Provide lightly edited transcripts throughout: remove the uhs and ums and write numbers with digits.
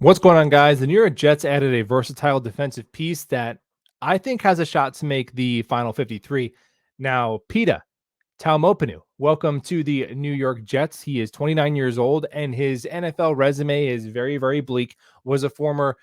What's going on, guys? The New York Jets added a versatile defensive piece that I think has a shot to make the final 53. Now, Peta Talmopanu, welcome to the New York Jets. He is 29 years old, and his NFL resume is very, very bleak. Was a former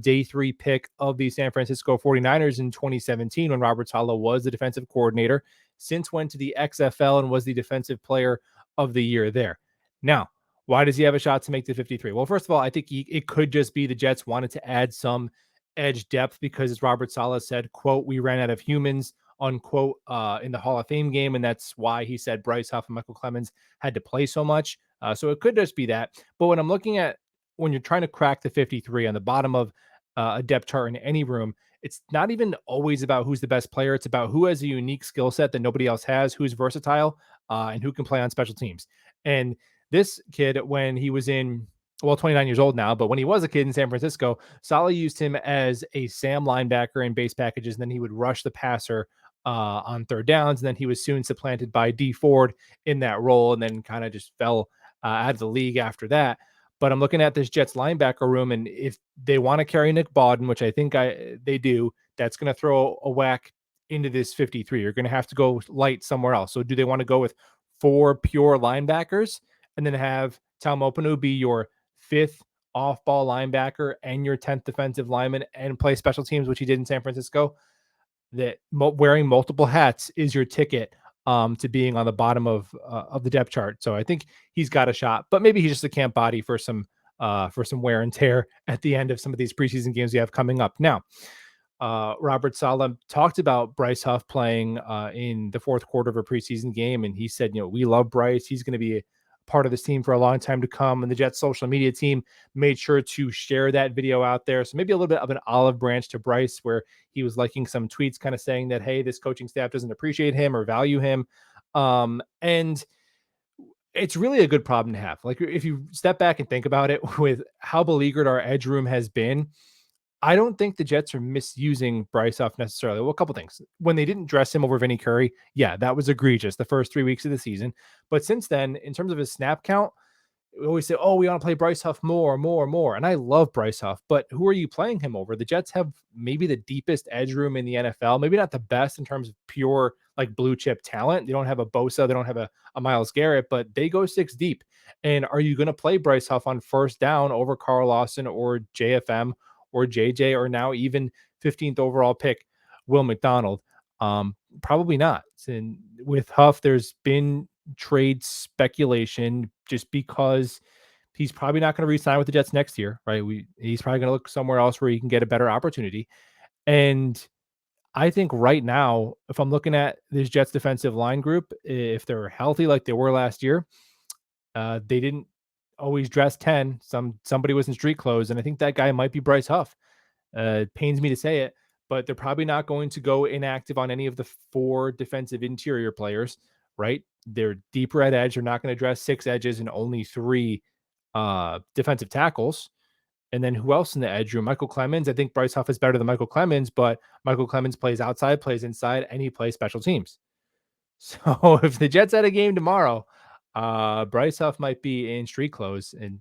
day three pick of the San Francisco 49ers in 2017 when Robert Saleh was the defensive coordinator. Since went to the XFL and was the defensive player of the year there. Now, why does he have a shot to make the 53? Well, first of all, I think it could just be the Jets wanted to add some edge depth because, as Robert Saleh said, quote, we ran out of humans, unquote, in the Hall of Fame game. And that's why he said Bryce Huff and Michael Clemens had to play so much. So it could just be that. But when I'm looking at when you're trying to crack the 53 on the bottom of a depth chart in any room, it's not even always about who's the best player. It's about who has a unique skill set that nobody else has, who's versatile, and who can play on special teams. And this kid, when he was 29 years old now, but when he was a kid in San Francisco, Saleh used him as a Sam linebacker in base packages, and then he would rush the passer on third downs. And then he was soon supplanted by D Ford in that role, and then kind of just fell out of the league after that. But I'm looking at this Jets linebacker room, and if they want to carry Nick Bawden, which I think they do, that's going to throw a whack into this 53. You're going to have to go light somewhere else. So do they want to go with four pure linebackers and then have Talmopanu be your fifth off-ball linebacker and your 10th defensive lineman and play special teams, which he did in San Francisco? That wearing multiple hats is your ticket to being on the bottom of the depth chart. So I think he's got a shot, but maybe he's just a camp body for some wear and tear at the end of some of these preseason games we have coming up. Now, Robert Saleh talked about Bryce Huff playing in the fourth quarter of a preseason game, and he said, we love Bryce. He's going to be part of this team for a long time to come. And the Jets social media team made sure to share that video out there. So maybe a little bit of an olive branch to Bryce, where he was liking some tweets kind of saying that, hey, this coaching staff doesn't appreciate him or value him. And it's really a good problem to have. Like, if you step back and think about it, with how beleaguered our edge room has been, I don't think the Jets are misusing Bryce Huff necessarily. Well, a couple things. When they didn't dress him over Vinny Curry, yeah, that was egregious the first 3 weeks of the season. But since then, in terms of his snap count, we always say, oh, we want to play Bryce Huff more, more, more. And I love Bryce Huff, but who are you playing him over? The Jets have maybe the deepest edge room in the NFL, maybe not the best in terms of pure like blue chip talent. They don't have a Bosa, they don't have a Myles Garrett, but they go six deep. And are you going to play Bryce Huff on first down over Carl Lawson or JFM or JJ, or now even 15th overall pick Will McDonald? Probably not. And with Huff, there's been trade speculation just because he's probably not going to re-sign with the Jets next year, right? He's probably going to look somewhere else where he can get a better opportunity. And I think right now, if I'm looking at this Jets defensive line group, if they're healthy like they were last year, they didn't always dress 10. Somebody was in street clothes, and I think that guy might be Bryce Huff. It pains me to say it, but they're probably not going to go inactive on any of the four defensive interior players, right? They're deeper at edge. They're not going to dress six edges and only three defensive tackles. And then who else in the edge room? Michael Clemens. I think Bryce Huff is better than Michael Clemens, but Michael Clemens plays outside, plays inside, and he plays special teams. So if the Jets had a game tomorrow, Bryce Huff might be in street clothes. And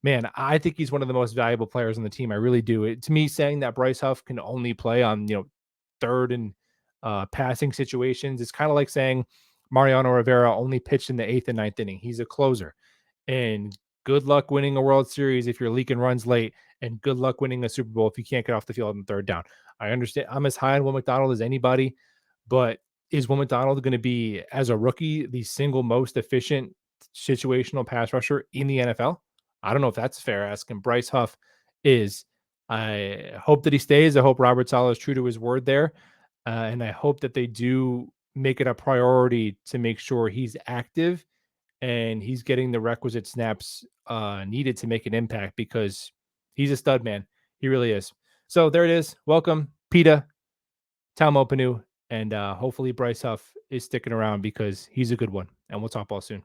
man, I think he's one of the most valuable players on the team. I really do. To me, saying that Bryce Huff can only play on third and passing situations, it's kind of like saying Mariano Rivera only pitched in the eighth and ninth inning. He's a closer, and good luck winning a World Series if you're leaking runs late, and good luck winning a Super Bowl if you can't get off the field on third down. I understand. I'm as high on Will McDonald as anybody, but is Will McDonald going to be, as a rookie, the single most efficient situational pass rusher in the NFL? I don't know if that's fair asking. Bryce Huff is. I hope that he stays. I hope Robert Saleh is true to his word there. And I hope that they do make it a priority to make sure he's active and he's getting the requisite snaps needed to make an impact, because he's a stud, man. He really is. So there it is. Welcome, Peta Talmopanu, and hopefully Bryce Huff is sticking around because he's a good one. And we'll talk all soon.